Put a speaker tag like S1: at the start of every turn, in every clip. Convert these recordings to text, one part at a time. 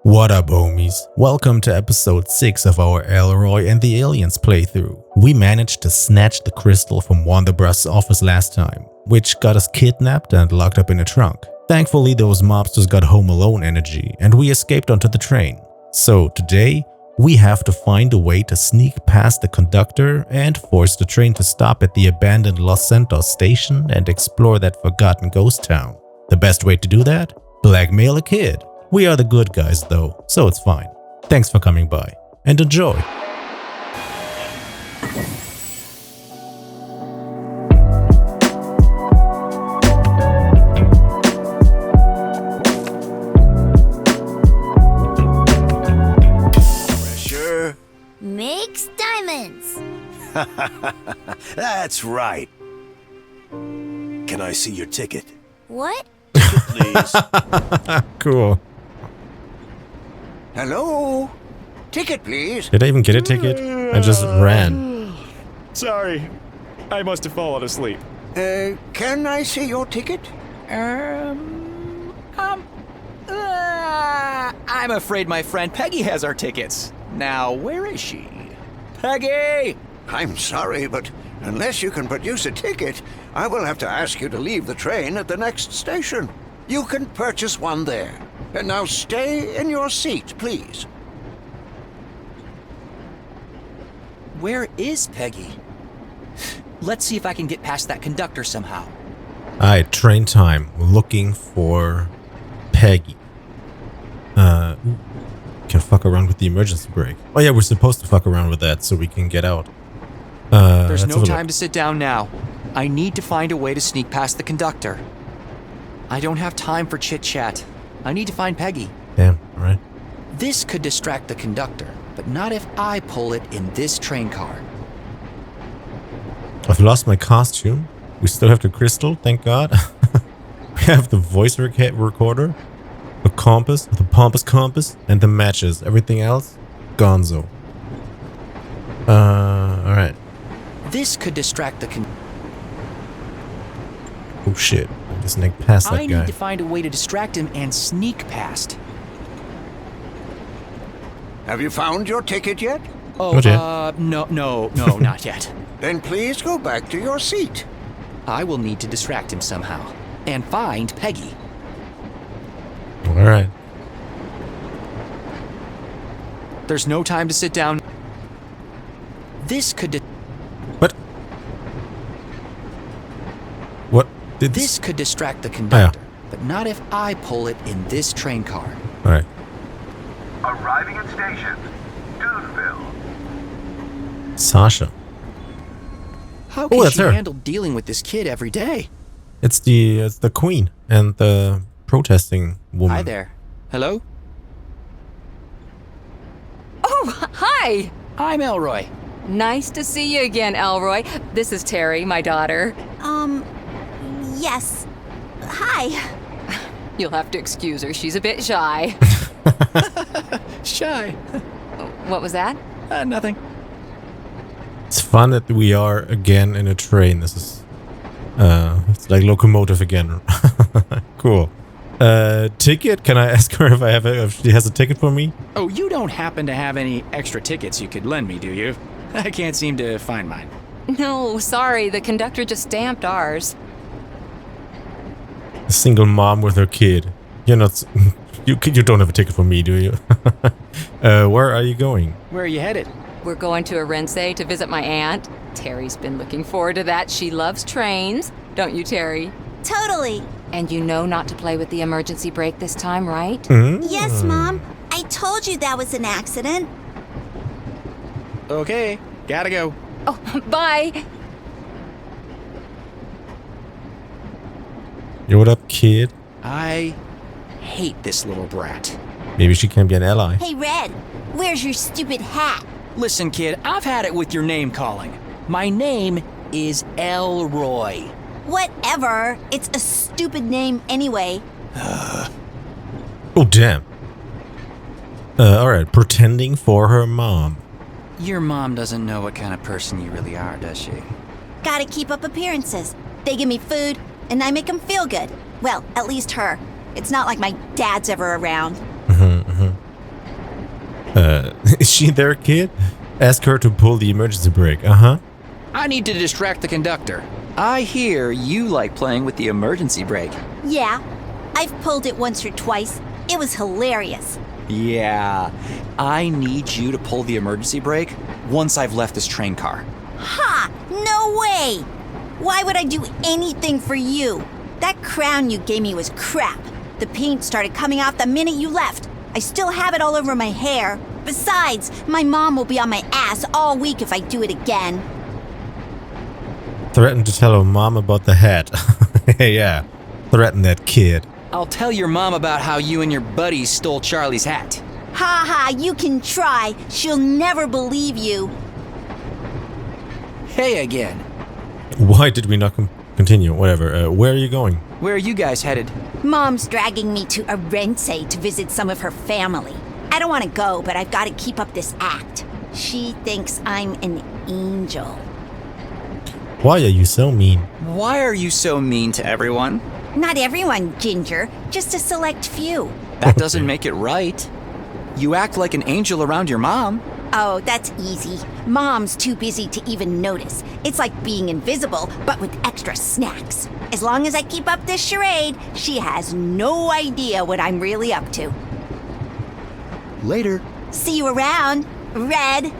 S1: What up, homies? Welcome to episode 6 of our Elroy and the Aliens playthrough. We managed to snatch the crystal from Wundershak's office last time, which got us kidnapped and locked up in a trunk. Thankfully, those mobsters got home alone energy and we escaped onto the train. So today, we have to find a way to sneak past the conductor and force the train to stop at the abandoned Los Santos station and explore that forgotten ghost town. The best way to do that? Blackmail a kid. We are the good guys though, so it's fine. Thanks for coming by, and enjoy!
S2: Pressure.
S3: Makes diamonds.
S2: That's right. Can I see your ticket,
S3: What?
S2: please?
S1: Cool.
S4: Hello? Ticket, please.
S1: Did I even get a ticket? I just ran.
S5: Sorry, I must have fallen asleep.
S4: Can I see your ticket?
S6: I'm afraid my friend Peggy has our tickets. Now, where is she? Peggy!
S4: I'm sorry, but unless you can produce a ticket, I will have to ask you to leave the train at the next station. You can purchase one there. And now stay in your seat, please.
S6: Where is Peggy? Let's see if I can get past that conductor somehow.
S1: Alright, train time. Looking for Peggy. Can fuck around with the emergency brake. Oh yeah, we're supposed to fuck around with that so we can get out.
S6: There's
S1: let's
S6: no
S1: have a
S6: time
S1: look.
S6: to sit down now. I need to find a way to sneak past the conductor. I don't have time for chit-chat. I need to find Peggy.
S1: Damn, alright.
S6: This could distract the conductor, but not if I pull it in this train car.
S1: I've lost my costume. We still have the crystal, thank God. We have the voice recorder, the compass, the pompous compass, and the matches. Everything else, gonzo. Alright.
S6: This could distract the conductor.
S1: Oh shit. I just sneak past that
S6: I
S1: guy.
S6: need to find a way to distract him and sneak past.
S4: Have you found your ticket yet?
S6: Oh,
S1: Not yet.
S6: no, not yet.
S4: Then please go back to your seat.
S6: I will need to distract him somehow. And find Peggy.
S1: Alright.
S6: There's no time to sit down. This could
S1: What? What did
S6: this could distract the conductor, but not if I pull it in this train car.
S1: Alright.
S7: Arriving at station, Duneville.
S1: Sasha.
S6: How
S1: Oh,
S6: can
S1: that's
S6: she
S1: her.
S6: handle dealing with this kid every day?
S1: It's the queen and the protesting woman.
S6: Hi there. Hello?
S8: Oh, hi!
S6: I'm Elroy.
S8: Nice to see you again, Elroy. This is Terry, my daughter.
S3: Yes. Hi.
S8: You'll have to excuse her. She's a bit shy.
S6: Shy.
S8: What was that?
S6: Nothing.
S1: It's fun that we are again in a train. This is it's like locomotive again. Cool. Ticket? Can I ask her if she has a ticket for me?
S6: Oh, you don't happen to have any extra tickets you could lend me, do you? I can't seem to find mine.
S8: No, sorry. The conductor just stamped ours.
S1: A single mom with her kid. You're not. You don't have a ticket for me, do you? Where are you going?
S6: Where are you headed?
S8: We're going to Arense to visit my aunt. Terry's been looking forward to that. She loves trains. Don't you, Terry?
S3: Totally.
S8: And you know not to play with the emergency brake this time, right?
S3: Yes, Mom. I told you that was an accident.
S6: Okay, gotta go.
S8: Oh, bye!
S1: Yo, what up, kid?
S6: I hate this little brat.
S1: Maybe she can be an ally.
S3: Hey, Red, where's your stupid hat?
S6: Listen, kid, I've had it with your name calling. My name is Elroy.
S3: Whatever. It's a stupid name anyway.
S1: Oh, damn. Alright, pretending for her mom.
S6: Your mom doesn't know what kind of person you really are, does she?
S3: Gotta keep up appearances. They give me food, and I make them feel good. Well, at least her. It's not like my dad's ever around.
S1: Is she there, kid? Ask her to pull the emergency brake.
S6: I need to distract the conductor. I hear you like playing with the emergency brake.
S3: Yeah, I've pulled it once or twice. It was hilarious.
S6: Yeah, I need you to pull the emergency brake once I've left this train car.
S3: Ha! No way! Why would I do anything for you? That crown you gave me was crap. The paint started coming off the minute you left. I still have it all over my hair. Besides, my mom will be on my ass all week if I do it again.
S1: Threaten to tell her mom about the hat. Yeah, threaten that kid.
S6: I'll tell your mom about how you and your buddies stole Charlie's hat.
S3: Ha ha, you can try. She'll never believe you.
S6: Hey again.
S1: Why did we not continue? Whatever. Where are you going?
S6: Where are you guys headed?
S3: Mom's dragging me to Arense to visit some of her family. I don't want to go, but I've got to keep up this act. She thinks I'm an angel.
S1: Why are you so mean?
S6: Why are you so mean to everyone?
S3: Not everyone, Ginger. Just a select few.
S6: That doesn't make it right. You act like an angel around your mom.
S3: Oh, that's easy. Mom's too busy to even notice. It's like being invisible, but with extra snacks. As long as I keep up this charade, she has no idea what I'm really up to.
S6: Later.
S3: See you around, Red.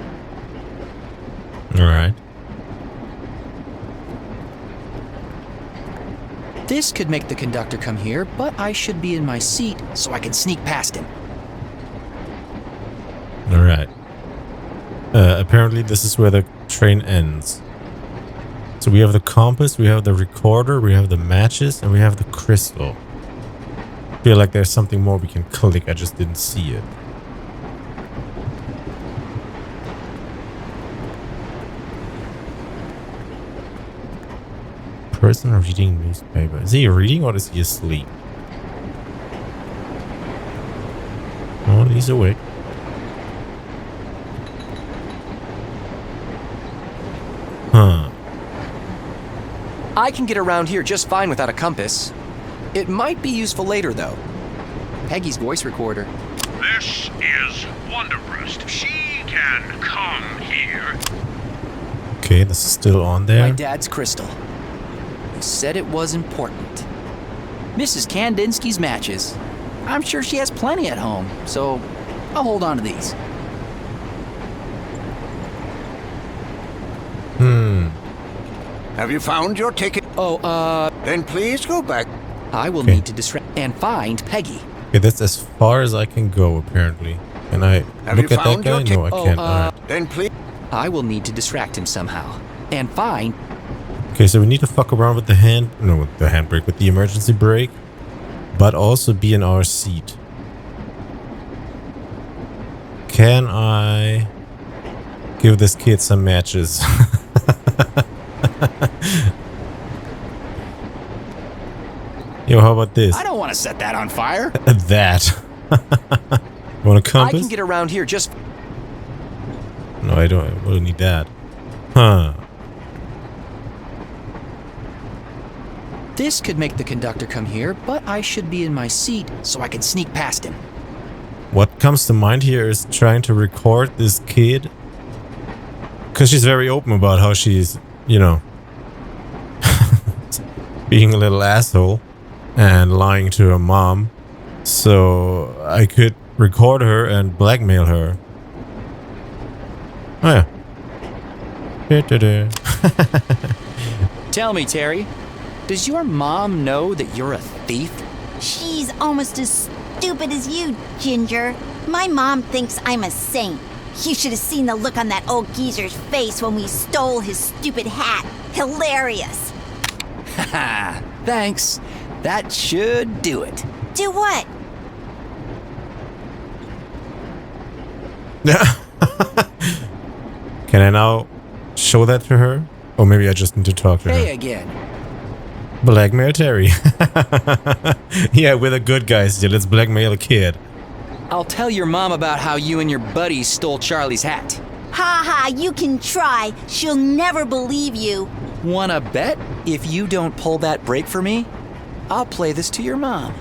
S1: Alright.
S6: This could make the conductor come here, but I should be in my seat so I can sneak past him.
S1: Alright. Apparently this is where the train ends. So we have the compass, we have the recorder, we have the matches, and we have the crystal. Feel like there's something more we can click, I just didn't see it. Person reading newspaper. Is he reading or is he asleep? Oh, he's awake. Huh.
S6: I can get around here just fine without a compass. It might be useful later, though. Peggy's voice recorder.
S7: This is Wunderbrust. She can come here.
S1: Okay, this is still on there.
S6: My dad's crystal. He said it was important. Mrs. Kandinsky's matches. I'm sure she has plenty at home, so I'll hold on to these.
S4: Have you found your ticket?
S6: Oh,
S4: Then please go back.
S6: I will
S1: Okay.
S6: need to distract and find Peggy.
S1: Okay, that's as far as I can go, apparently. Can I
S4: Have
S1: look
S4: you
S1: at that
S4: found your
S1: guy?
S4: tick-
S1: No, I
S6: Oh,
S1: can't. Alright.
S4: Then please.
S6: I will need to distract him somehow. And find...
S1: Okay, so we need to fuck around with the with the handbrake, with the emergency brake, but also be in our seat. Can I give this kid some matches? Yo, how about this?
S6: I don't want to set that on fire.
S1: That. Want a
S6: I
S1: compass?
S6: can get around here just...
S1: No, I don't. I really need that. Huh.
S6: This could make the conductor come here, but I should be in my seat so I can sneak past him.
S1: What comes to mind here is trying to record this kid. Because she's very open about how she's, you know, being a little asshole and lying to her mom. So I could record her and blackmail her. Oh yeah. Da-da-da.
S6: Tell me, Terry, does your mom know that you're a thief?
S3: She's almost as stupid as you, Ginger. My mom thinks I'm a saint. You should have seen the look on that old geezer's face when we stole his stupid hat. Hilarious.
S6: Haha, thanks. That should do it.
S3: Do what?
S1: Can I now show that to her? Or maybe I just need to talk to
S6: Hey
S1: her.
S6: again.
S1: Blackmail Terry. Yeah, we're the good guys here. Let's blackmail a kid.
S6: I'll tell your mom about how you and your buddies stole Charlie's hat.
S3: Ha ha, you can try. She'll never believe you.
S6: Wanna bet? If you don't pull that brake for me, I'll play this to your mom.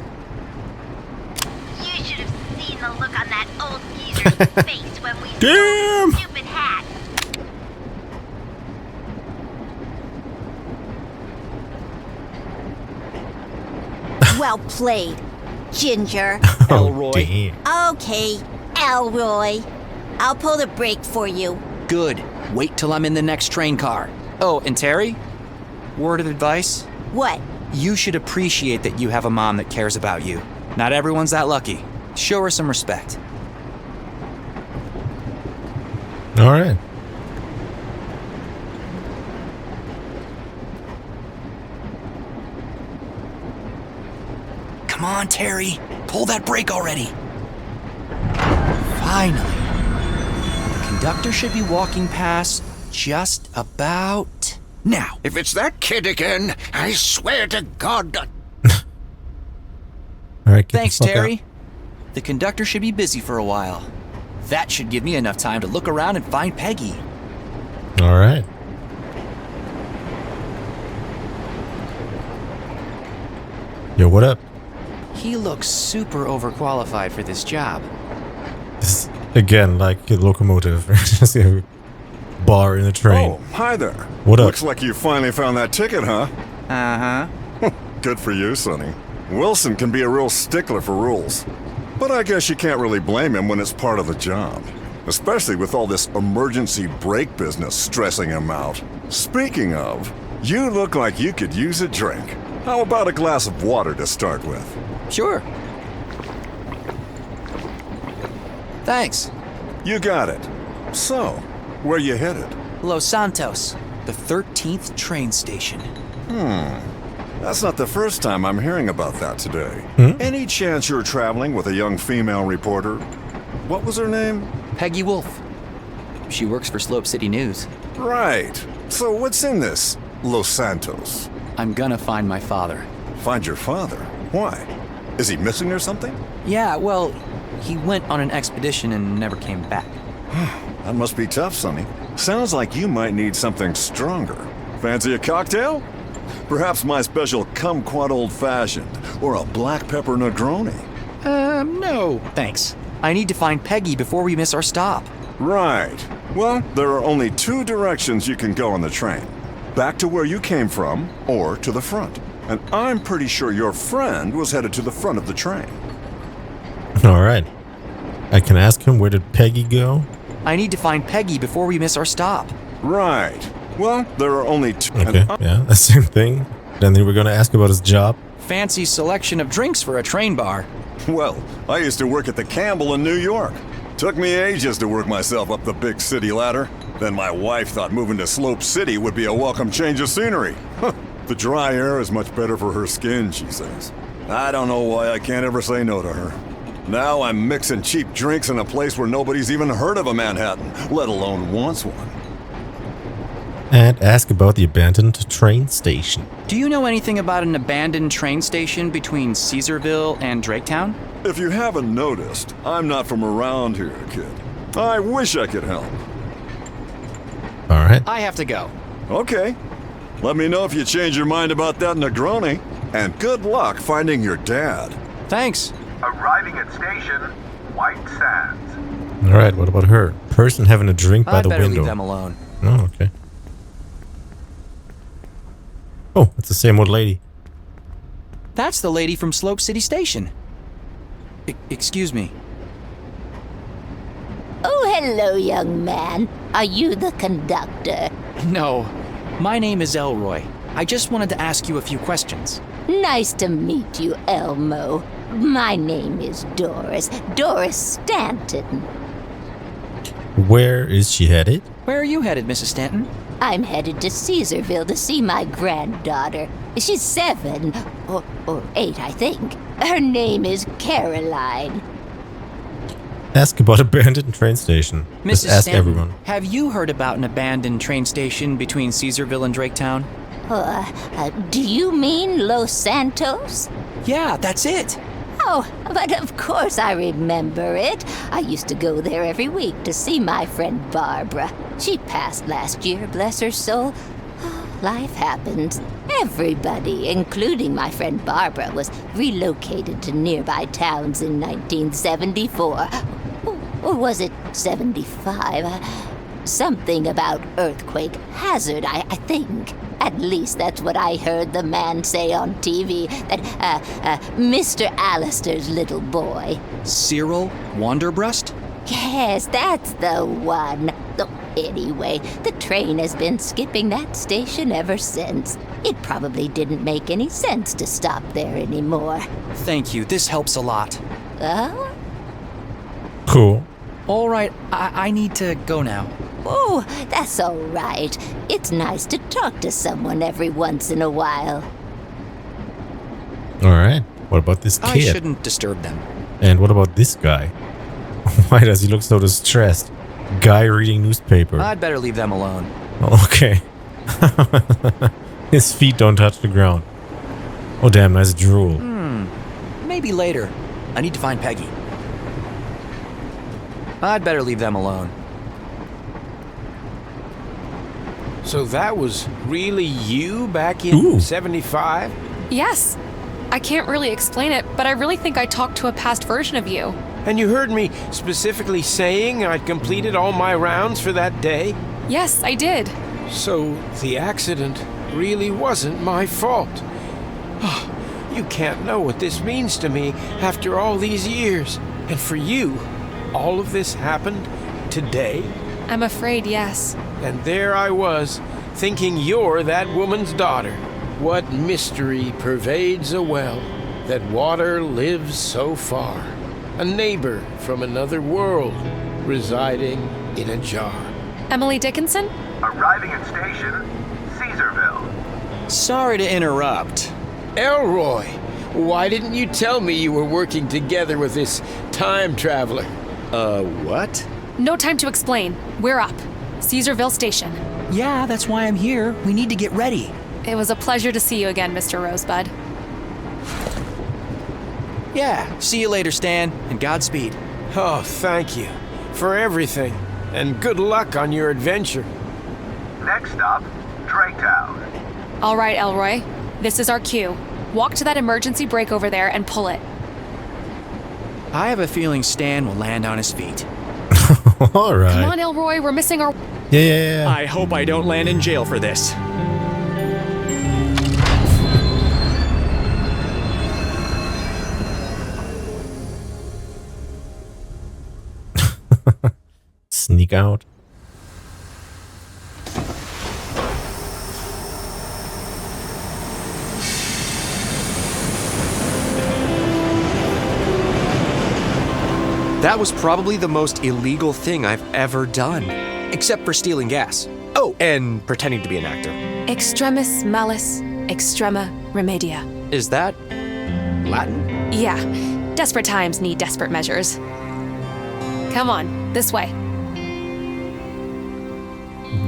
S3: You should have seen
S9: the look on that old geezer's face when we
S1: Damn!
S9: stole his stupid hat.
S3: Well played, Ginger.
S6: Elroy.
S1: damn.
S3: Okay, Elroy. I'll pull the brake for you.
S6: Good. Wait till I'm in the next train car. Oh, and Terry? Word of advice?
S3: What?
S6: You should appreciate that you have a mom that cares about you. Not everyone's that lucky. Show her some respect.
S1: All right.
S6: Come on, Terry. Pull that brake already. Finally. The conductor should be walking past just about now.
S4: If it's that kid again, I swear to God.
S1: All right. Get
S6: Thanks,
S1: the fuck
S6: Terry.
S1: out.
S6: The conductor should be busy for a while. That should give me enough time to look around and find Peggy.
S1: All right. Yo, what up?
S6: He looks super overqualified for this job.
S1: This is, again, like a locomotive. Just a bar in a train.
S10: Oh, hi there.
S1: What up?
S10: Looks like you finally found that ticket, huh?
S6: Uh-huh.
S10: Good for you, Sonny. Wilson can be a real stickler for rules. But I guess you can't really blame him when it's part of the job. Especially with all this emergency brake business stressing him out. Speaking of, you look like you could use a drink. How about a glass of water to start with?
S6: Sure. Thanks.
S10: You got it. So, where you headed?
S6: Los Santos, the 13th train station.
S10: That's not the first time I'm hearing about that today. Any chance you're traveling with a young female reporter? What was her name?
S6: Peggy Wolf. She works for Slope City News.
S10: Right. So what's in this Los Santos?
S6: I'm gonna find my father.
S10: Find your father? Why? Is he missing or something?
S6: Yeah, well, he went on an expedition and never came back.
S10: That must be tough, Sonny. Sounds like you might need something stronger. Fancy a cocktail? Perhaps my special kumquat old-fashioned, or a black pepper Negroni.
S6: No. Thanks. I need to find Peggy before we miss our stop.
S10: Right. Well, there are only two directions you can go on the train. Back to where you came from, or to the front. And I'm pretty sure your friend was headed to the front of the train.
S1: All right. I can ask him, where did Peggy go?
S6: I need to find Peggy before we miss our stop.
S10: Right. Well, there are only two.
S1: Okay, yeah, the same thing. Then they were gonna ask about his job.
S6: Fancy selection of drinks for a train bar.
S10: Well, I used to work at the Campbell in New York. Took me ages to work myself up the big city ladder. Then my wife thought moving to Slope City would be a welcome change of scenery. The dry air is much better for her skin, she says. I don't know why I can't ever say no to her. Now I'm mixing cheap drinks in a place where nobody's even heard of a Manhattan, let alone wants one.
S1: And ask about the abandoned train station.
S6: Do you know anything about an abandoned train station between Caesarville and Draketown?
S10: If you haven't noticed, I'm not from around here, kid. I wish I could help.
S1: All right.
S6: I have to go.
S10: Okay. Let me know if you change your mind about that Negroni. And good luck finding your dad.
S6: Thanks.
S7: Arriving at station, White Sands.
S1: All right, what about her? Person having a drink by
S6: I'd
S1: the
S6: better
S1: window.
S6: leave them alone.
S1: Oh, okay. Oh, it's the same old lady.
S6: That's the lady from Slope City Station. Excuse me.
S9: Oh, hello, young man. Are you the conductor?
S6: No. My name is Elroy. I just wanted to ask you a few questions.
S9: Nice to meet you, Elmo. My name is Doris. Doris Stanton.
S1: Where is she headed?
S6: Where are you headed, Mrs. Stanton?
S9: I'm headed to Caesarville to see my granddaughter. She's 7, or 8, I think. Her name is Caroline.
S1: Ask about abandoned train station. Just
S6: Mrs.
S1: ask
S6: Stanton,
S1: everyone.
S6: have you heard about an abandoned train station between Caesarville and Draketown?
S9: Do you mean Los Santos?
S6: Yeah, that's it.
S9: Oh, but of course I remember it. I used to go there every week to see my friend Barbara. She passed last year, bless her soul. Life happens. Everybody, including my friend Barbara, was relocated to nearby towns in 1974. Or was it 75? Something about earthquake hazard, I think. At least that's what I heard the man say on TV, that Mr. Allister's little boy.
S6: Cyril Wanderbreast?
S9: Yes, that's the one. Oh, anyway, the train has been skipping that station ever since. It probably didn't make any sense to stop there anymore.
S6: Thank you, this helps a lot.
S9: Oh?
S1: Cool.
S6: All right, I need to go now.
S9: Oh, that's all right. It's nice to talk to someone every once in a while.
S1: Alright. What about this kid?
S6: I shouldn't disturb them.
S1: And what about this guy? Why does he look so distressed? Guy reading newspaper.
S6: I'd better leave them alone.
S1: Okay. His feet don't touch the ground. Oh damn, nice drool.
S6: Maybe later. I need to find Peggy. I'd better leave them alone.
S11: So that was really you back in 75?
S12: Yes. I can't really explain it, but I really think I talked to a past version of you.
S11: And you heard me specifically saying I'd completed all my rounds for that day?
S12: Yes, I did.
S11: So the accident really wasn't my fault. You can't know what this means to me after all these years. And for you, all of this happened today?
S12: I'm afraid, yes.
S11: And there I was, thinking you're that woman's daughter. What mystery pervades a well, that water lives so far? A neighbor from another world, residing in a jar.
S12: Emily Dickinson?
S7: Arriving at station, Caesarville.
S6: Sorry to interrupt.
S11: Elroy, why didn't you tell me you were working together with this time traveler?
S6: What?
S12: No time to explain. We're up. Caesarville Station.
S6: Yeah, that's why I'm here. We need to get ready.
S12: It was a pleasure to see you again, Mr. Rosebud.
S6: Yeah, see you later, Stan, and Godspeed.
S11: Oh, thank you for everything, and good luck on your adventure.
S7: Next stop, Draytown.
S12: All right, Elroy. This is our cue. Walk to that emergency brake over there and pull it.
S6: I have a feeling Stan will land on his feet.
S1: Alright.
S12: Come on, Elroy, we're missing our...
S1: Yeah.
S5: I hope I don't land in jail for this.
S1: Sneak out.
S13: That was probably the most illegal thing I've ever done. Except for stealing gas. Oh, and pretending to be an actor.
S12: Extremis malis, extrema remedia.
S13: Is that Latin?
S12: Yeah. Desperate times need desperate measures. Come on, this way.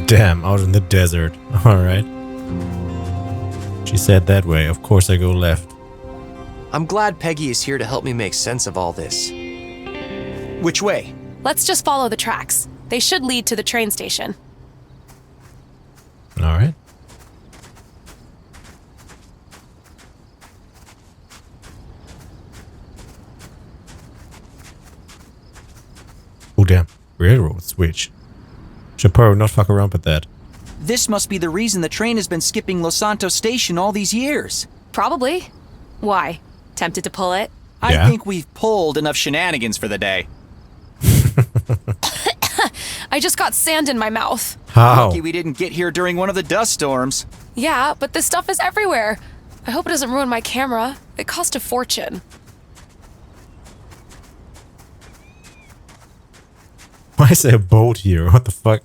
S1: Damn, out in the desert. Alright. She said that way. Of course I go left.
S13: I'm glad Peggy is here to help me make sense of all this. Which way?
S12: Let's just follow the tracks. They should lead to the train station.
S1: Alright. Oh damn, railroad switch. Should probably not fuck around with that.
S6: This must be the reason the train has been skipping Los Santos Station all these years.
S12: Probably. Why? Tempted to pull it?
S6: I think we've pulled enough shenanigans for the day.
S12: I just got sand in my mouth.
S1: How?
S6: Lucky we didn't get here during one of the dust storms.
S12: Yeah, but this stuff is everywhere. I hope it doesn't ruin my camera. It cost a fortune.
S1: Why is there a boat here? What the fuck?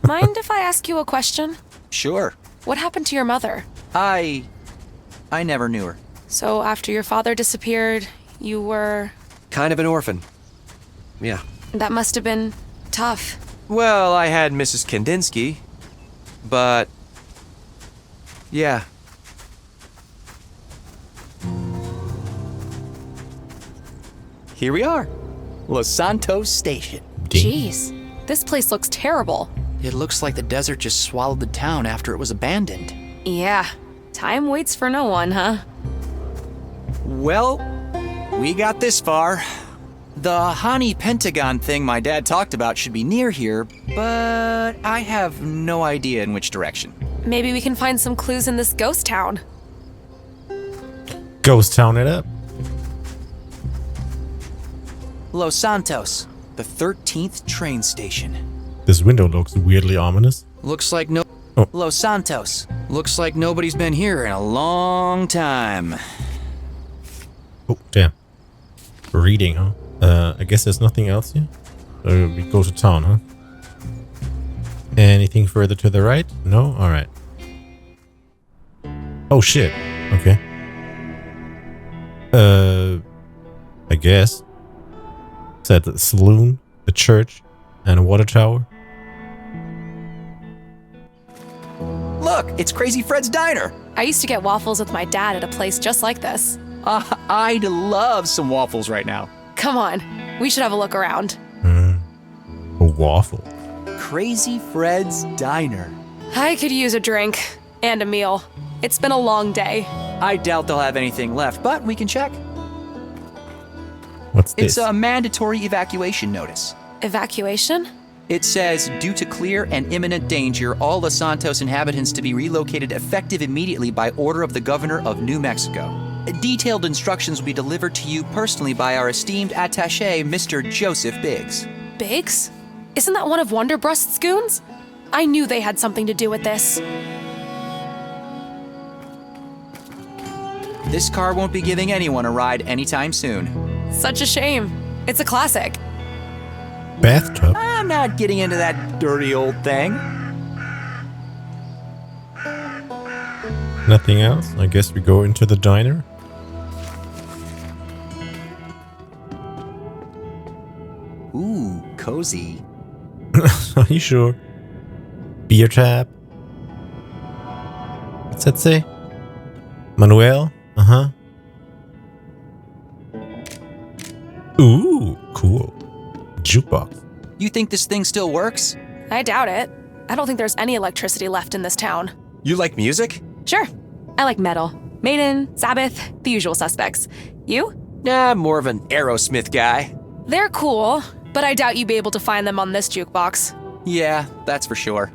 S12: Mind if I ask you a question?
S6: Sure.
S12: What happened to your mother?
S6: I never knew her.
S12: So after your father disappeared, you were...
S13: Kind of an orphan. Yeah.
S12: That must have been tough.
S13: Well, I had Mrs. Kandinsky, but... yeah.
S6: Here we are. Los Santos Station.
S12: Jeez, this place looks terrible.
S6: It looks like the desert just swallowed the town after it was abandoned.
S12: Yeah, Time waits for no one, huh?
S6: Well, we got this far. The Hani Pentagon thing my dad talked about should be near here, but I have no idea in which direction.
S12: Maybe we can find some clues in this ghost town.
S1: Ghost town it up.
S6: Los Santos, the 13th train station.
S1: This window looks weirdly ominous.
S6: Looks like no...
S1: Oh.
S6: Los Santos. Looks like nobody's been here in a long time.
S1: Oh, damn. Reading, huh? I guess there's nothing else here. We go to town, huh? Anything further to the right? No? Alright. Oh shit. Okay. I guess. It's at the saloon, the church, and a water tower.
S6: Look, it's Crazy Fred's Diner.
S12: I used to get waffles with my dad at a place just like this.
S6: I'd love some waffles right now.
S12: Come on, we should have a look around.
S1: A waffle.
S6: Crazy Fred's Diner.
S12: I could use a drink and a meal. It's been a long day.
S6: I doubt they'll have anything left, but we can check.
S1: What's this?
S6: It's a mandatory evacuation notice.
S12: Evacuation?
S6: It says, due to clear and imminent danger, all Los Santos inhabitants to be relocated effective immediately by order of the governor of New Mexico. Detailed instructions will be delivered to you personally by our esteemed attaché, Mr. Joseph Biggs.
S12: Biggs? Isn't that one of Wunderbrust's goons? I knew they had something to do with this.
S6: This car won't be giving anyone a ride anytime soon.
S12: Such a shame. It's a classic.
S1: Bathtub?
S6: I'm not getting into that dirty old thing.
S1: Nothing else? I guess we go into the diner.
S6: Ooh, cozy.
S1: Are you sure? Beer tap. What's that say? Manuel? Uh-huh. Ooh, cool. Jukebox.
S6: You think this thing still works?
S12: I doubt it. I don't think there's any electricity left in this town.
S13: You like music?
S12: Sure. I like metal. Maiden, Sabbath, the usual suspects. You?
S13: Nah, more of an Aerosmith guy.
S12: They're cool, but I doubt you'd be able to find them on this jukebox.
S6: Yeah, that's for sure.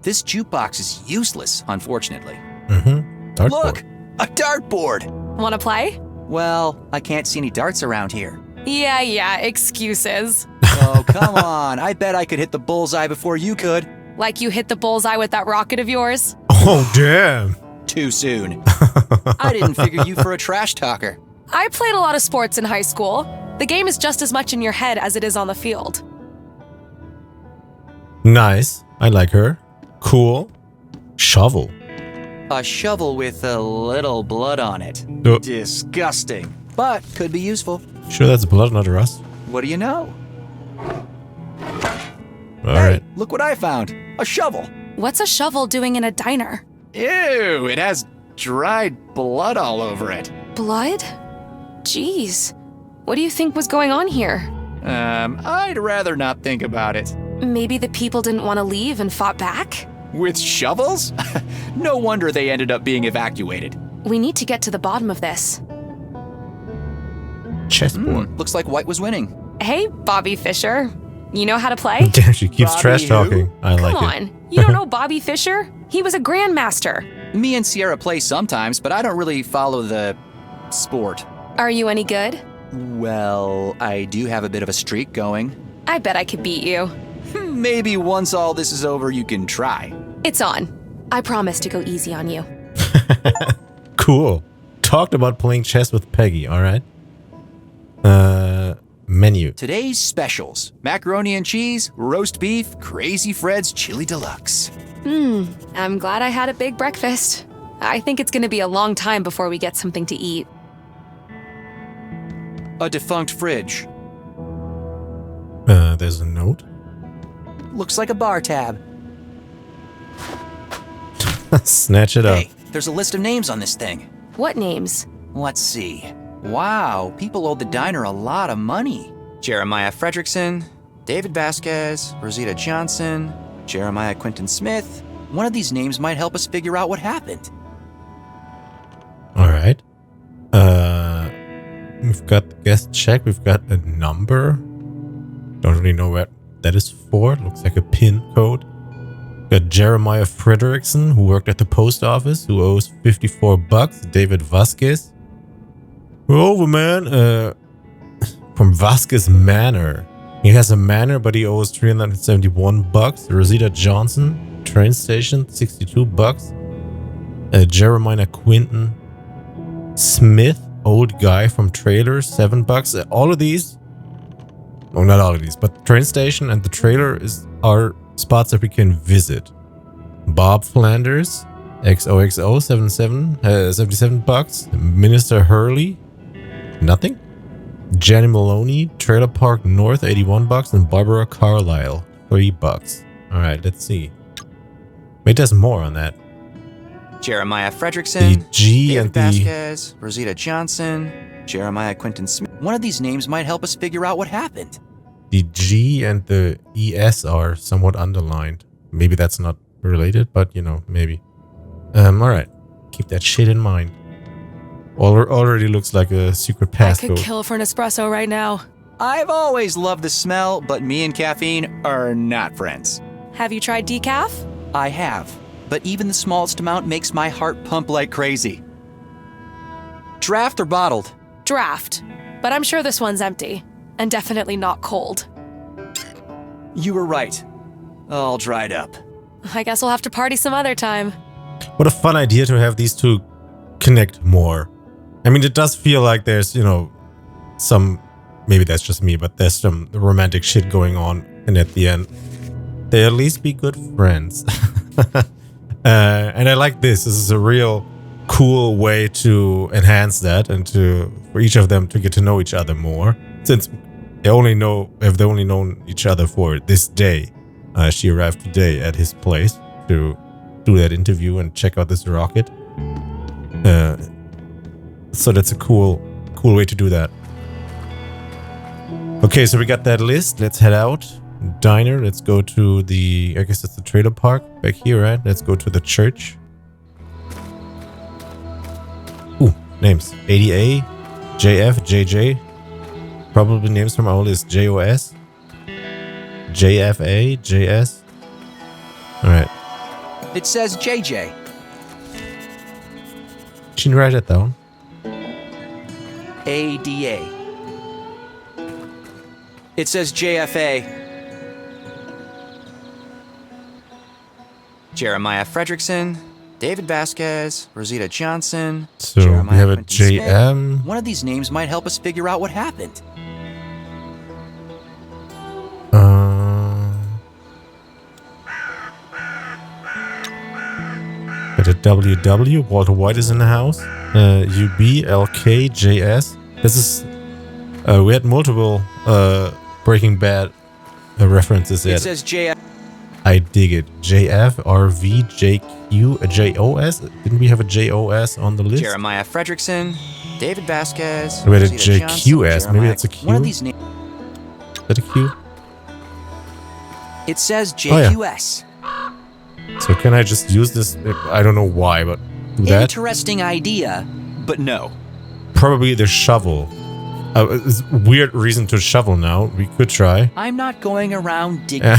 S6: This jukebox is useless, unfortunately.
S1: Mm-hmm. Dartboard.
S6: Look! A dartboard!
S12: Wanna play?
S6: Well, I can't see any darts around here.
S12: Yeah, excuses.
S6: Oh, come on. I bet I could hit the bullseye before you could.
S12: Like you hit the bullseye with that rocket of yours?
S1: Oh, damn.
S6: Too soon. I didn't figure you for a trash talker.
S12: I played a lot of sports in high school. The game is just as much in your head as it is on the field.
S1: Nice. I like her. Cool. Shovel.
S6: A shovel with a little blood on it.
S1: Oh.
S6: Disgusting. But could be useful.
S1: Sure that's blood, not rust?
S6: What do you know?
S1: Alright.
S6: Look what I found. A shovel.
S12: What's a shovel doing in a diner?
S6: Ew, it has dried blood all over it.
S12: Blood? Jeez. What do you think was going on here?
S6: I'd rather not think about it.
S12: Maybe the people didn't want to leave and fought back?
S6: With shovels? No wonder they ended up being evacuated.
S12: We need to get to the bottom of this.
S1: Chessboard.
S6: Looks like White was winning.
S12: Hey, Bobby Fischer. You know how to play?
S1: Damn, she keeps
S6: Bobby
S1: trash
S6: who?
S1: talking. I like
S12: Come
S1: it.
S12: on. You don't know Bobby Fischer? He was a grandmaster.
S6: Me and Sierra play sometimes, but I don't really follow the sport.
S12: Are you any good?
S6: Well, I do have a bit of a streak going.
S12: I bet I could beat you.
S6: Maybe once all this is over, you can try.
S12: It's on. I promise to go easy on you.
S1: Cool. Talked about playing chess with Peggy, alright? Menu.
S6: Today's specials: macaroni and cheese, roast beef, Crazy Fred's Chili Deluxe.
S12: I'm glad I had a big breakfast. I think it's gonna be a long time before we get something to eat.
S6: A defunct fridge.
S1: There's a note.
S6: Looks like a bar tab.
S1: Snatch it up.
S6: Hey, there's a list of names on this thing.
S12: What names?
S6: Let's see. Wow, people owed the diner a lot of money.
S13: Jeremiah Fredrickson, David Vasquez, Rosita Johnson,
S6: Jeremiah Quinton Smith. One of these names might help us figure out what happened.
S1: We've got the guest check. We've got a number. Don't really know what that is for. Looks like a pin code. Got Jeremiah Frederickson, who worked at the post office, who owes $54. David Vasquez. We're over, man. From Vasquez Manor. He has a manor, but he owes $371. Rosita Johnson, train station, $62. Jeremiah Quinton Smith, old guy from trailer, $7. All of these, well, not all of these, but the train station and the trailer are spots that we can visit. Bob Flanders, XOXO, $77. Minister Hurley, nothing. Jenny Maloney, Trailer Park North, $81. And Barbara Carlisle, $3. Alright, let's see. Wait, there's more on that.
S6: Jeremiah Frederickson,
S1: the G
S6: David
S1: and the
S6: Vasquez, Rosita Johnson, Jeremiah Quinton Smith. One of these names might help us figure out what happened.
S1: The G and the ES are somewhat underlined. Maybe that's not related, but you know, maybe. Alright. Keep that shit in mind. Already looks like a secret passcode.
S12: I could kill for an espresso right now.
S6: I've always loved the smell, but me and caffeine are not friends.
S12: Have you tried decaf?
S6: I have, but even the smallest amount makes my heart pump like crazy. Draft or bottled?
S12: Draft, but I'm sure this one's empty, and definitely not cold.
S6: You were right. All dried up.
S12: I guess we'll have to party some other time.
S1: What a fun idea to have these two connect more. I mean, it does feel like there's, you know, some, maybe that's just me, but there's some romantic shit going on, and at the end, they at least be good friends. And I like this. This is a real cool way to enhance that and for each of them to get to know each other more. Since they have only known each other for this day. She arrived today at his place to do that interview and check out this rocket. So that's a cool way to do that. Okay, so we got that list. Let's head out. Diner. Let's go to the, I guess that's the trailer park back here, right? Let's go to the church. Ooh, names. ADA, JF, JJ. Probably names from our list. JOS, JFA, JS. Alright.
S6: It says JJ.
S1: She can write it down.
S6: ADA. It says JFA. Jeremiah Frederickson, David Vasquez, Rosita Johnson.
S1: So
S6: Jeremiah
S1: we have a
S6: Quinton
S1: JM.
S6: Smith. One of these names might help us figure out what happened.
S1: Got a WW. Walter White is in the house. UB, LK, JS. This is. We had multiple Breaking Bad references.
S6: It says JF.
S1: I dig it. JF, RV, JQ, JOS. Didn't we have a JOS on the list?
S6: Jeremiah Frederickson, David Vasquez.
S1: We had a JQS. Maybe that's a Q.
S6: One of these names.
S1: Is that a Q?
S6: It says JQS.
S1: So can I just use this? I don't know why, but do that.
S6: Interesting idea, but no.
S1: Probably the shovel. It's a weird reason to shovel now. We could try.
S6: I'm not going around digging.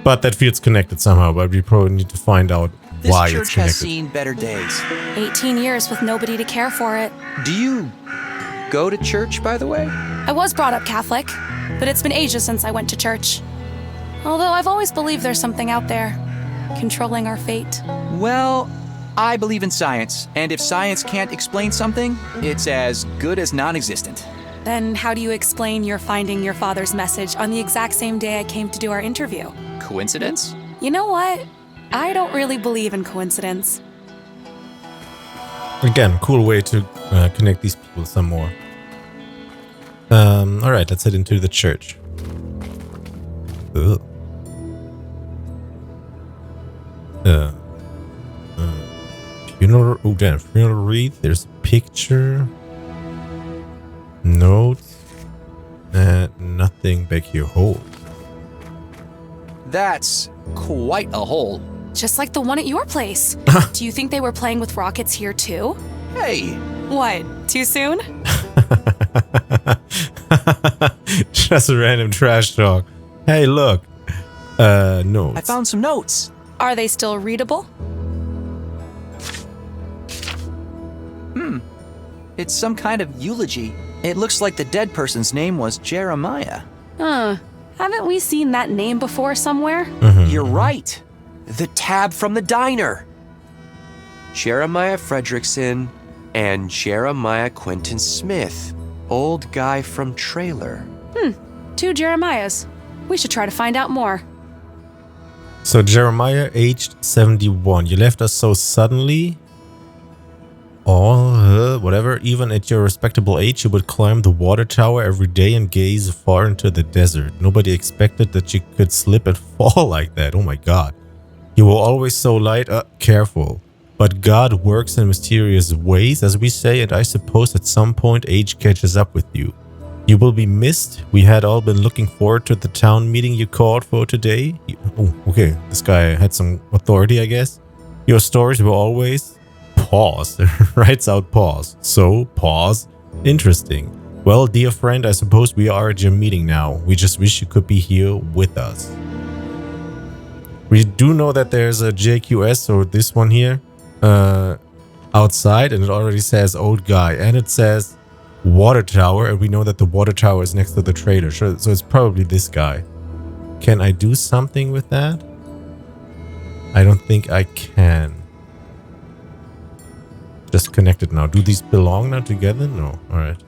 S1: But that feels connected somehow, but we probably need to find out why it's connected.
S6: This church has seen better days.
S12: 18 years with nobody to care for it.
S6: Do you go to church, by the way?
S12: I was brought up Catholic, but it's been ages since I went to church. Although I've always believed there's something out there, controlling our fate.
S6: Well, I believe in science, and if science can't explain something, it's as good as non-existent.
S12: Then how do you explain your finding your father's message on the exact same day I came to do our interview?
S6: Coincidence?
S12: You know what? I don't really believe in coincidence.
S1: Again, cool way to connect these people some more. Alright, let's head into the church. Ugh. Funeral, oh damn, funeral wreath, there's a picture. Notes. Nothing back here. Hole.
S6: That's quite a hole.
S12: Just like the one at your place. Do you think they were playing with rockets here too?
S6: Hey!
S12: What, too soon?
S1: Just a random trash talk. Hey, look. Notes.
S6: I found some notes.
S12: Are they still readable?
S6: It's some kind of eulogy. It looks like the dead person's name was Jeremiah.
S12: Haven't we seen that name before somewhere?
S13: You're right. The tab from the diner. Jeremiah Fredrickson and Jeremiah Quentin Smith. Old guy from trailer.
S12: 2 Jeremiahs. We should try to find out more.
S1: So Jeremiah, aged 71. You left us so suddenly. Whatever. Even at your respectable age, you would climb the water tower every day and gaze far into the desert. Nobody expected that you could slip and fall like that. Oh my god. You were always so light. Careful. But God works in mysterious ways, as we say, and I suppose at some point age catches up with you. You will be missed. We had all been looking forward to the town meeting you called for today. Oh, okay. This guy had some authority, I guess. Your stories were always... Pause. Writes out pause. So, pause. Interesting. Well, dear friend, I suppose we are at your meeting now. We just wish you could be here with us. We do know that there's a JQS, or this one here, outside, and it already says old guy, and it says water tower, and we know that the water tower is next to the trailer, so it's probably this guy. Can I do something with that? I don't think I can. Just connected now. Do these belong now together? No. Alright.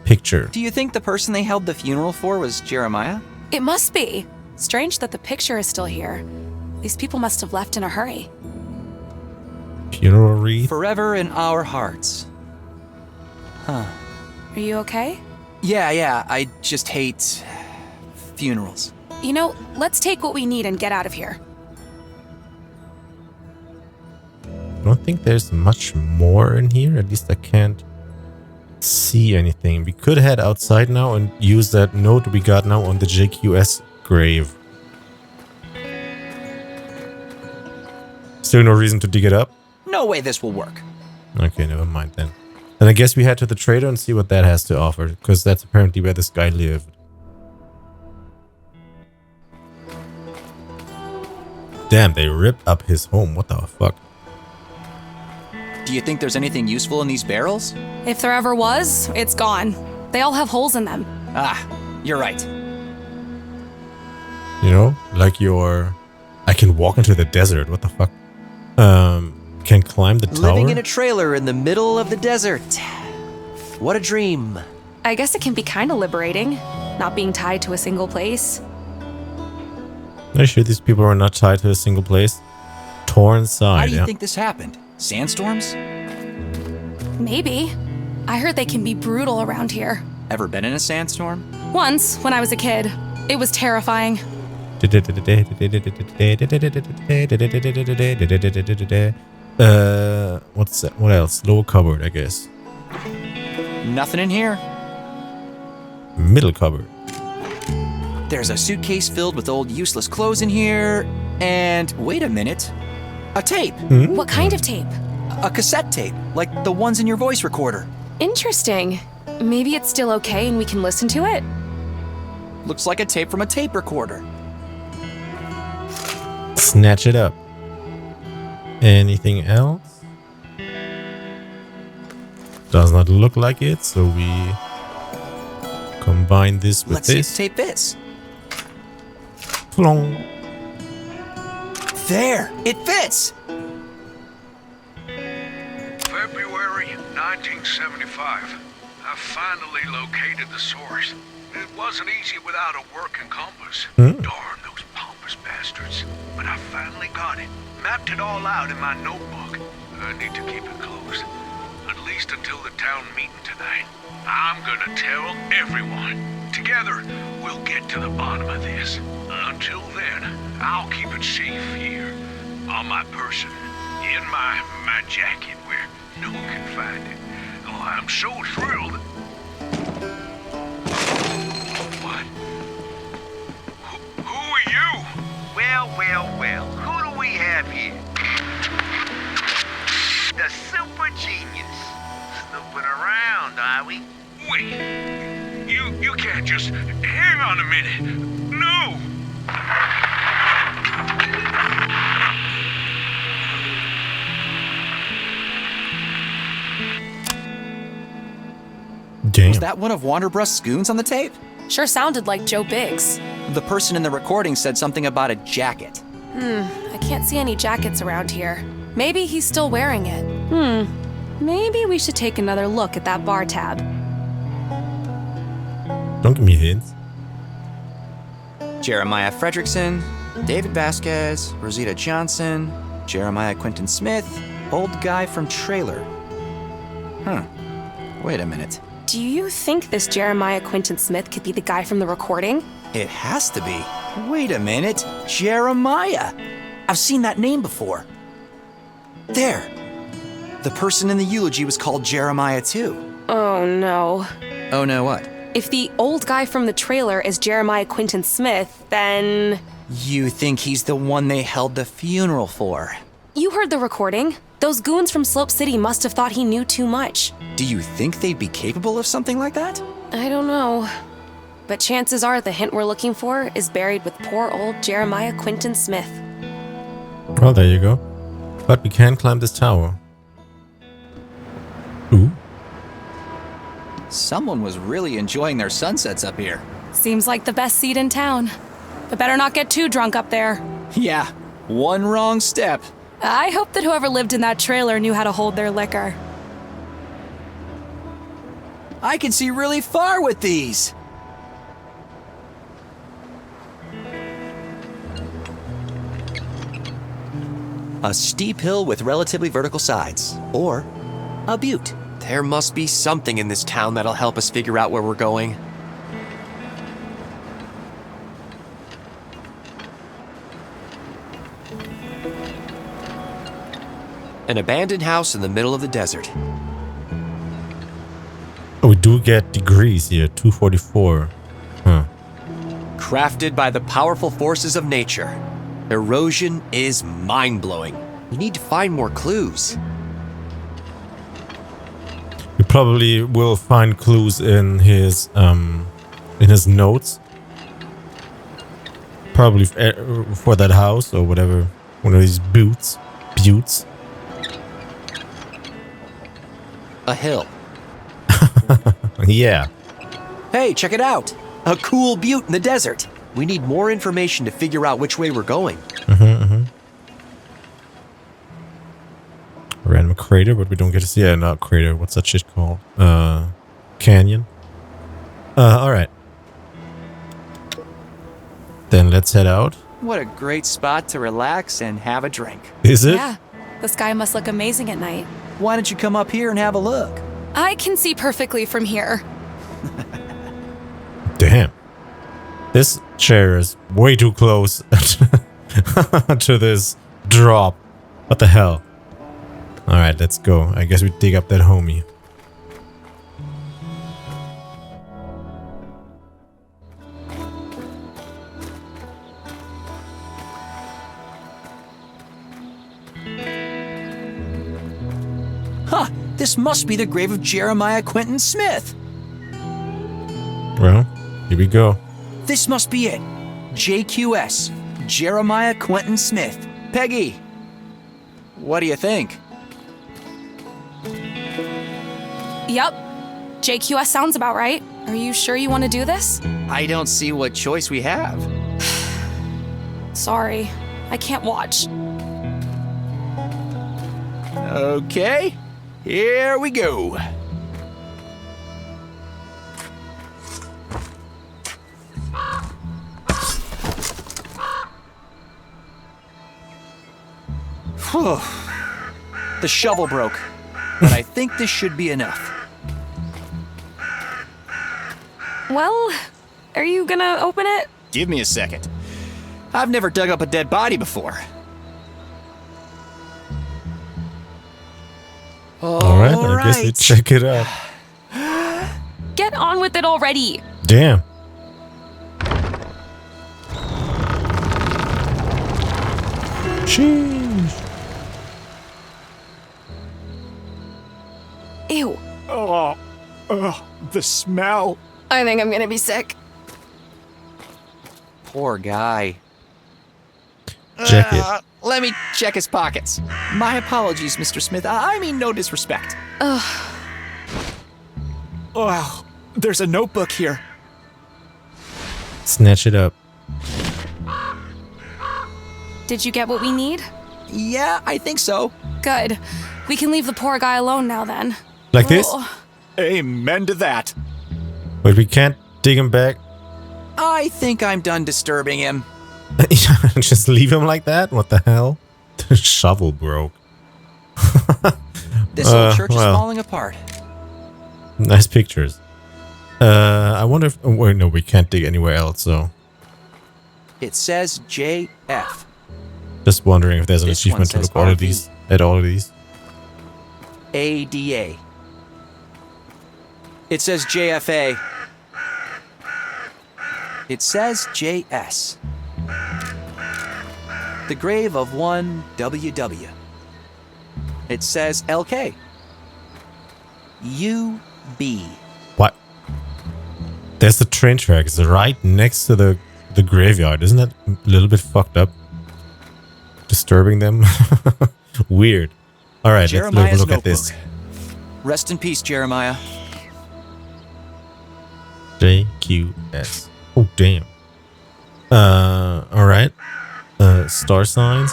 S1: Picture.
S6: Do you think the person they held the funeral for was Jeremiah?
S12: It must be. Strange that the picture is still here. These people must have left in a hurry.
S1: Funeral wreath?
S6: Forever in our hearts. Huh.
S12: Are you okay?
S6: Yeah. I just hate... funerals.
S12: You know, let's take what we need and get out of here.
S1: I don't think there's much more in here. At least I can't see anything. We could head outside now and use that note we got now on the JQS grave. Still no reason to dig it up?
S6: No way this will work.
S1: Okay, never mind then. Then I guess we head to the trader and see what that has to offer, because that's apparently where this guy lived. Damn, they ripped up his home. What the fuck?
S6: Do you think there's anything useful in these barrels?
S12: If there ever was, it's gone. They all have holes in them.
S6: Ah, you're right.
S1: You know, like your... I can walk into the desert. What the fuck? Can climb the tower?
S13: Living in a trailer in the middle of the desert. What a dream.
S12: I guess it can be kind of liberating, not being tied to a single place.
S1: Are you sure these people are not tied to a single place? Torn side,
S6: How do you think this happened? Sandstorms?
S12: Maybe. I heard they can be brutal around here.
S6: Ever been in a sandstorm?
S12: Once, when I was a kid. It was terrifying.
S1: What's that? What else? Lower cupboard, I guess.
S6: Nothing in here.
S1: Middle cupboard.
S6: There's a suitcase filled with old useless clothes in here. And wait a minute. A tape.
S12: What kind of tape?
S6: A cassette tape, like the ones in your voice recorder.
S12: Interesting. Maybe it's still okay and we can listen to it?
S6: Looks like a tape from a tape recorder.
S1: Snatch it up. Anything else? Does not look like it, so we combine this with
S6: Let's see if
S1: this.
S6: the tape fits.
S1: Plong.
S6: There! It fits!
S7: February 1975. I finally located the source. It wasn't easy without a working compass. Darn those pompous bastards. But I finally got it. Mapped it all out in my notebook. I need to keep it close. At least until the town meeting tonight. I'm gonna tell everyone. Together, we'll get to the bottom of this. Until then, I'll keep it safe here. On my person. In my jacket where no one can find it. Oh, I'm so thrilled. What? Who are you? Well. Who do we have here? The super genius. Snooping around,
S14: around, are we?
S7: Wait. You can't just... Hang on a minute. No!
S1: Damn.
S6: Was that one of Wanderbrust's goons on the tape?
S12: Sure sounded like Joe Biggs.
S6: The person in the recording said something about a jacket.
S12: I can't see any jackets around here. Maybe he's still wearing it. Maybe we should take another look at that bar tab.
S1: Don't give me hints.
S6: Jeremiah Fredrickson, David Vasquez, Rosita Johnson, Jeremiah Quinton Smith, old guy from Trailer. Wait a minute.
S12: Do you think this Jeremiah Quinton Smith could be the guy from the recording?
S6: It has to be. Wait a minute. Jeremiah. I've seen that name before. There. The person in the eulogy was called Jeremiah too.
S12: Oh no.
S6: Oh no what?
S12: If the old guy from the trailer is Jeremiah Quinton Smith, then...
S6: You think he's the one they held the funeral for?
S12: You heard the recording. Those goons from Slope City must have thought he knew too much.
S6: Do you think they'd be capable of something like that?
S12: I don't know. But chances are the hint we're looking for is buried with poor old Jeremiah Quinton Smith.
S1: Well, there you go. But we can climb this tower. Ooh.
S6: Someone was really enjoying their sunsets up here.
S12: Seems like the best seat in town. But better not get too drunk up there.
S6: Yeah, one wrong step.
S12: I hope that whoever lived in that trailer knew how to hold their liquor.
S6: I can see really far with these. A steep hill with relatively vertical sides, or a butte.
S13: There must be something in this town that'll help us figure out where we're going. An abandoned house in the middle of the desert.
S1: Oh, we do get degrees here. 244. Huh.
S13: Crafted by the powerful forces of nature. Erosion is mind-blowing. We need to find more clues.
S1: We probably will find clues in his notes. Probably for that house or whatever. One of these buttes.
S13: A hill.
S1: Yeah.
S13: Hey, check it out. A cool butte in the desert. We need more information to figure out which way we're going.
S1: Random crater, but we don't get to see it. Not crater. What's that shit called? Canyon. Alright. Then let's head out.
S6: What a great spot to relax and have a drink.
S1: Is it?
S12: Yeah, the sky must look amazing at night.
S6: Why don't you come up here and have a look?
S12: I can see perfectly from here.
S1: Damn. This chair is way too close to this drop. What the hell? Alright, let's go. I guess we dig up that homie.
S6: Huh! This must be the grave of Jeremiah Quinton Smith.
S1: Well, here we go.
S6: This must be it. JQS. Jeremiah Quinton Smith. Peggy, what do you think?
S12: Yep. JQS sounds about right. Are you sure you want to do this?
S6: I don't see what choice we have.
S12: Sorry, I can't watch.
S6: Okay, here we go. Whew. The shovel broke, but I think this should be enough.
S12: Well, are you gonna open it?
S6: Give me a second. I've never dug up a dead body before.
S1: Alright, I guess we check it out.
S12: Get on with it already.
S1: Damn. Sheesh.
S12: Ew.
S5: The smell.
S12: I think I'm gonna be sick.
S6: Poor guy.
S1: Check it.
S6: Let me check his pockets. My apologies, Mr. Smith. I mean no disrespect.
S5: Oh, there's a notebook here.
S1: Snatch it up.
S12: Did you get what we need?
S6: Yeah, I think so.
S12: Good. We can leave the poor guy alone now then.
S1: Like this?
S5: Amen to that.
S1: But we can't dig him back.
S6: I think I'm done disturbing him.
S1: Just leave him like that? What the hell? The shovel broke.
S6: This old church is falling apart.
S1: Nice pictures. I wonder if... Oh, wait, no, we can't dig anywhere else, so...
S6: It says JF.
S1: Just wondering if there's an
S6: This
S1: achievement to
S6: one
S1: look
S6: says
S1: all of
S6: RV.
S1: these, at all of these.
S6: ADA. It says JFA. It says JS. The grave of one WW. It says LK. UB.
S1: What? There's the train tracks right next to the graveyard. Isn't that a little bit fucked up? Disturbing them? Weird. Alright, let's look at this.
S6: Rest in peace, Jeremiah.
S1: JQS. Oh, damn. Alright. Star signs.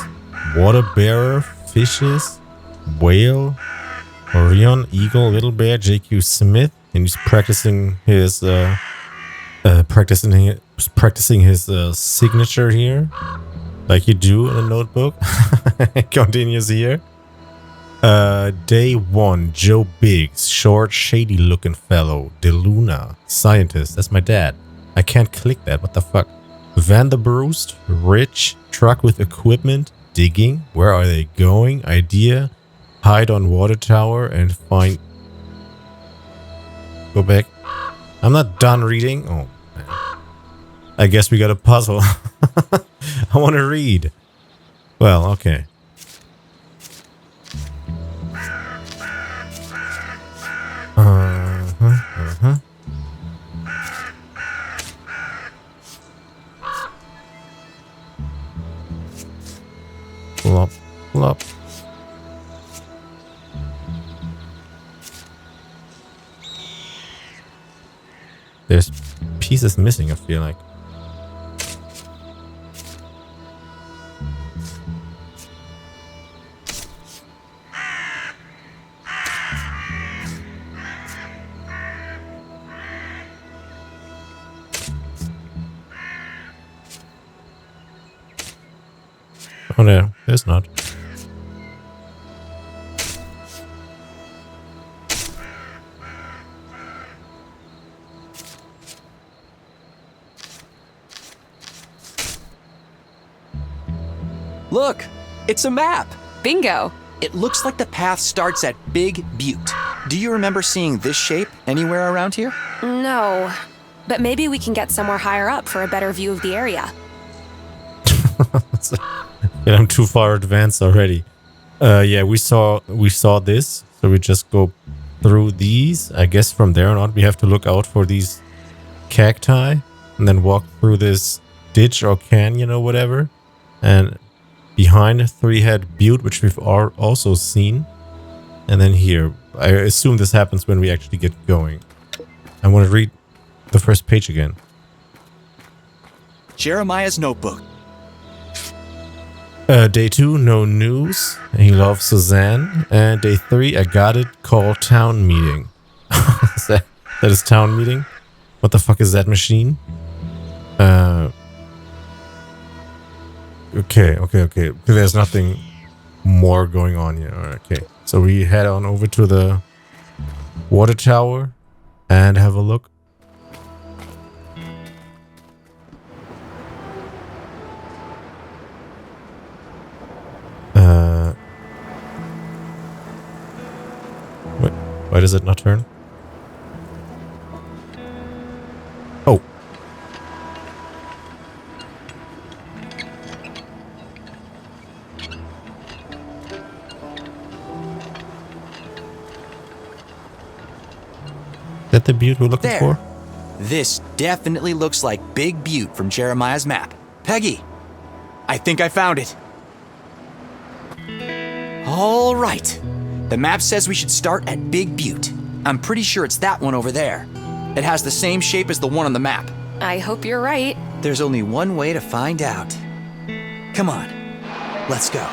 S1: Water bearer. Fishes. Whale. Orion. Eagle. Little bear. JQ Smith. And he's practicing his signature here. Like you do in a notebook. Continues here. Day 1, Joe Biggs, short, shady looking fellow. DeLuna, scientist, that's my dad. I can't click that, what the fuck? Vanderbrust, rich, truck with equipment, digging, where are they going? Idea, hide on water tower and find... Go back. I'm not done reading. Oh, man. I guess we got a puzzle. I want to read. Well, okay. Pull up. There's pieces missing, I feel like. Oh no, there's not.
S6: Look, it's a map.
S8: Bingo.
S6: It looks like the path starts at Big Butte. Do you remember seeing this shape anywhere around here?
S12: No, but maybe we can get somewhere higher up for a better view of the area.
S1: Yeah, I'm too far advanced already. Yeah, we saw this, so we just go through these. I guess from there on out we have to look out for these cacti and then walk through this ditch or canyon or whatever. And behind Three-Head Butte, which we've also seen. And then here. I assume this happens when we actually get going. I want to read the first page again.
S5: Jeremiah's notebook.
S1: Day 2, no news. He loves Suzanne. And day 3, I got it. Call town meeting. that is town meeting? What the fuck is that machine? Okay. There's nothing more going on here. Okay. So we head on over to the water tower and have a look. Wait, why does it not turn? Oh. that the butte we're looking
S6: There.
S1: for?
S6: This definitely looks like Big Butte from Jeremiah's map. Peggy, I think I found it. All right. The map says we should start at Big Butte. I'm pretty sure it's that one over there. It has the same shape as the one on the map.
S12: I hope you're right.
S6: There's only one way to find out. Come on, let's go.